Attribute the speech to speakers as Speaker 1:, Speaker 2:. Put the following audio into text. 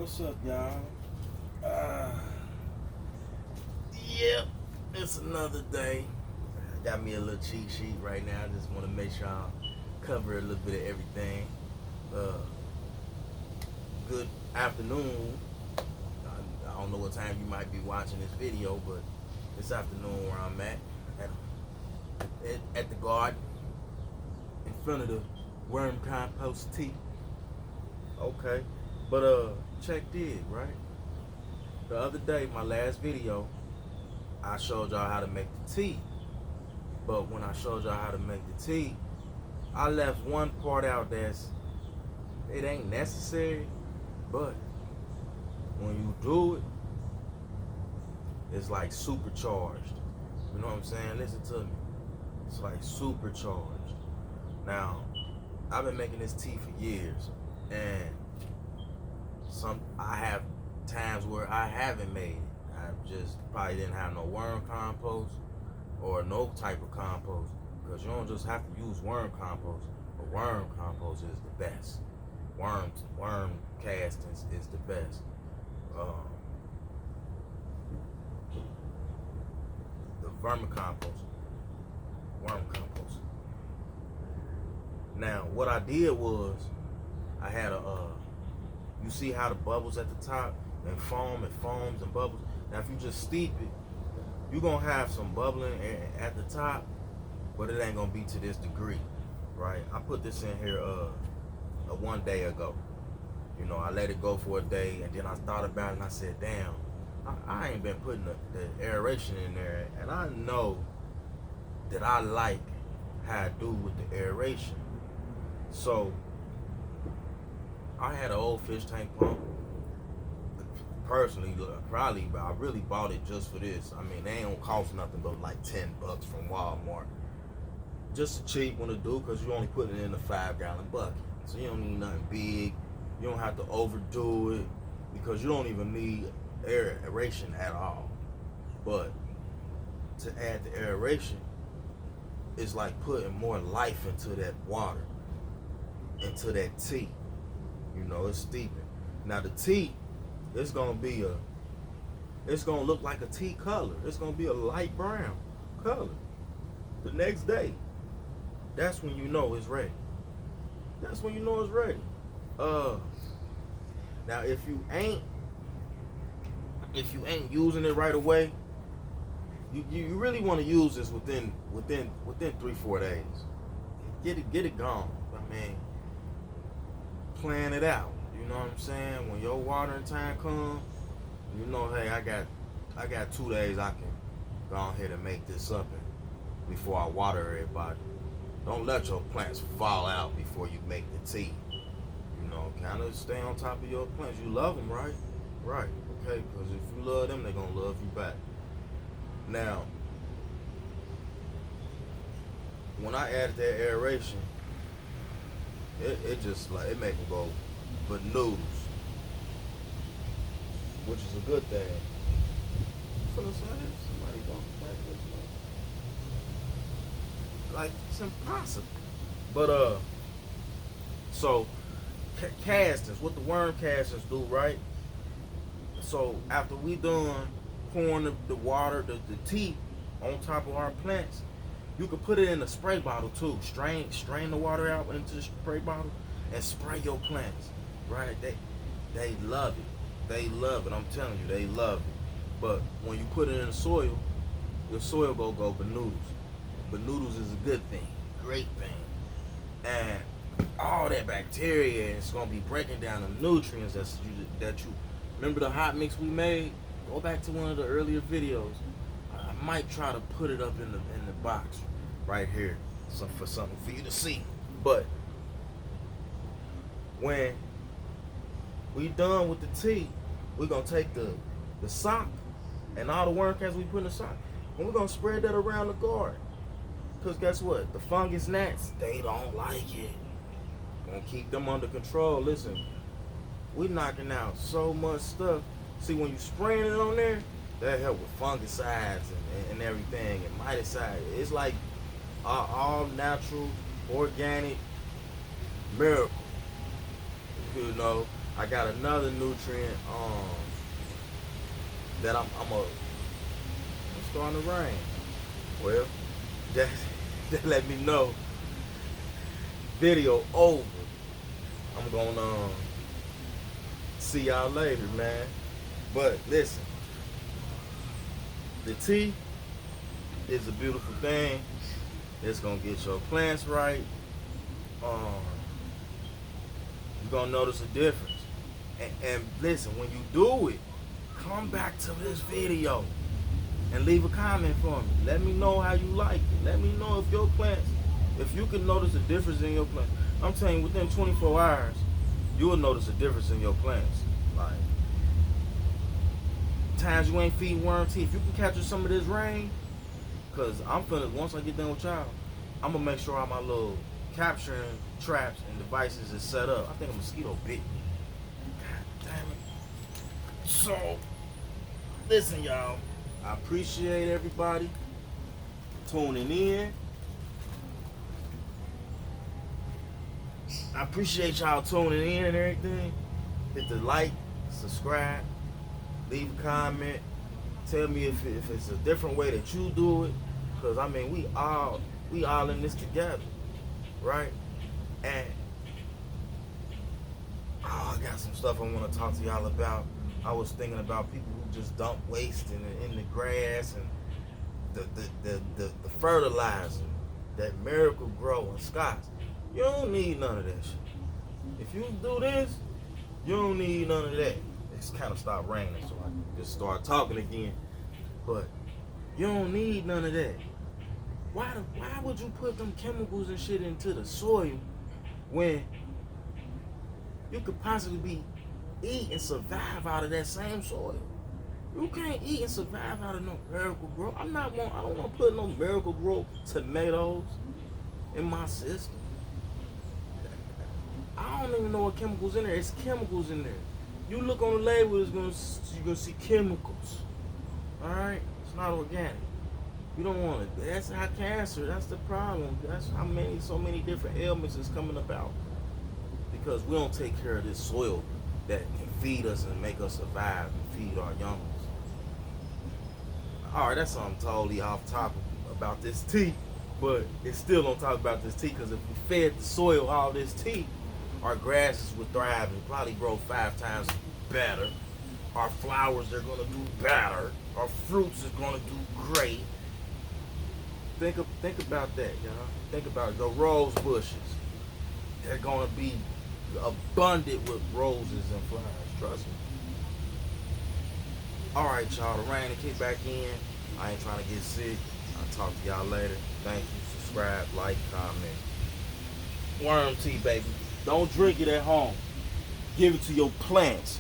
Speaker 1: What's up, y'all? Yep, it's another day. I got me a little cheat sheet right now. I just want to make sure I cover a little bit of everything. Good afternoon. I don't know what time you might be watching this video, but it's afternoon where I'm at the garden in front of the worm compost tea. Okay, but check this, right? The other day, my last video, I showed y'all how to make the tea. But when I showed y'all how to make the tea, I left one part out it ain't necessary, but when you do it, it's like supercharged. You know what I'm saying? Listen to me. It's like supercharged. Now, I've been making this tea for years, and I have times where I haven't made it. I just probably didn't have no worm compost or no type of compost, because you don't just have to use worm compost, but worm compost is the best. Worm castings is the best. The vermicompost, worm compost. Now, what I did was, I had you see how the bubbles at the top and foam and foams and bubbles? Now, if you just steep it, you're going to have some bubbling at the top, but it ain't going to be to this degree, right? I put this in here one day ago. You know, I let it go for a day, and then I thought about it, and I said, damn, I ain't been putting the aeration in there, and I know that I like how I do with the aeration. So I had an old fish tank pump. Personally, probably, but I really bought it just for this. I mean, they ain't gonna cost nothing but like $10 from Walmart. Just a cheap one to do, because you only put it in a 5-gallon bucket. So you don't need nothing big. You don't have to overdo it, because you don't even need aeration at all. But to add the aeration, it's like putting more life into that water, into that tea. You know, it's steeping. Now the tea, it's gonna look like a tea color. It's gonna be a light brown color. The next day, that's when you know it's ready. That's when you know it's ready. Now if you ain't using it right away, you really want to use this within 3-4 days. Get it gone. I mean, plan it out. You know what I'm saying? When your watering time comes, you know, hey, I got 2 days I can go ahead and make this up before I water everybody. Don't let your plants fall out before you make the tea. You know, kind of stay on top of your plants. You love them, right? Right. Okay, because if you love them, they're going to love you back. Now, when I added that aeration, it just like, it make them go noodles, which is a good thing. Somebody walking back this way. Like, it's impossible. But so castings, what the worm castings do, right? So after we done pouring the water, the tea on top of our plants, you can put it in a spray bottle too. Strain the water out into the spray bottle and spray your plants. Right? They love it. They love it. I'm telling you, they love it. But when you put it in the soil, your soil go banoodles. Banoodles is a good thing, great thing, and all that bacteria is gonna be breaking down the nutrients that you. Remember the hot mix we made? Go back to one of the earlier videos. I might try to put it up in the box right here, for something for you to see. But when we done with the tea, we're gonna take the sock and all the worm castings we put in the sock, and we're gonna spread that around the garden. Cause guess what? The fungus gnats, they don't like it. Gonna keep them under control. Listen, we knocking out so much stuff. See, when you spraying it on there, that help with fungicides and everything, and miticides. It's like all natural, organic miracle. You know, I got another nutrient that it's starting to rain. Well, that that let me know video over. I'm gonna see y'all later, man. But listen, the tea is a beautiful thing. It's gonna get your plants right. You're gonna notice a difference. And listen, when you do it, come back to this video and leave a comment for me. Let me know how you like it. Let me know if your plants, if you can notice a difference in your plants. I'm telling you, within 24 hours, you will notice a difference in your plants. Like, times you ain't feeding worm tea, if you can capture some of this rain, because I'm finna, once I get done with y'all, I'm gonna make sure all my little capturing traps and devices is set up. I think a mosquito bit me. God damn it. So, listen, y'all. I appreciate everybody tuning in. I appreciate y'all tuning in and everything. Hit the like, subscribe, leave a comment. Tell me if it's a different way that you do it. Cause I mean we all in this together, right? And I got some stuff I want to talk to y'all about. I was thinking about people who just dump waste in the grass and the fertilizer that Miracle Grow and Scott's. You don't need none of that shit. If you do this, you don't need none of that. It's kind of stopped raining, so I can just start talking again. But you don't need none of that. Why would you put them chemicals and shit into the soil when you could possibly eat and survive out of that same soil? You can't eat and survive out of no Miracle Grow. I don't want to put no Miracle Grow tomatoes in my system. I don't even know what chemicals in there. It's chemicals in there. You look on the label, you're gonna see chemicals. All right, it's not organic. You don't want it. That's how cancer. That's the problem. That's how so many different ailments is coming about because we don't take care of this soil that can feed us and make us survive and feed our young ones. All right, that's something totally off topic about this tea, but it's still don't talk about this tea because if we fed the soil all this tea, our grasses would thrive and probably grow 5 times better. Our flowers are gonna do better. Our fruits is gonna do great. Think about that, y'all. Think about your rose bushes. They're gonna be abundant with roses and flowers. Trust me. All right, y'all. The rain to kick back in. I ain't trying to get sick. I'll talk to y'all later. Thank you. Subscribe, like, comment. Worm tea, baby. Don't drink it at home. Give it to your plants.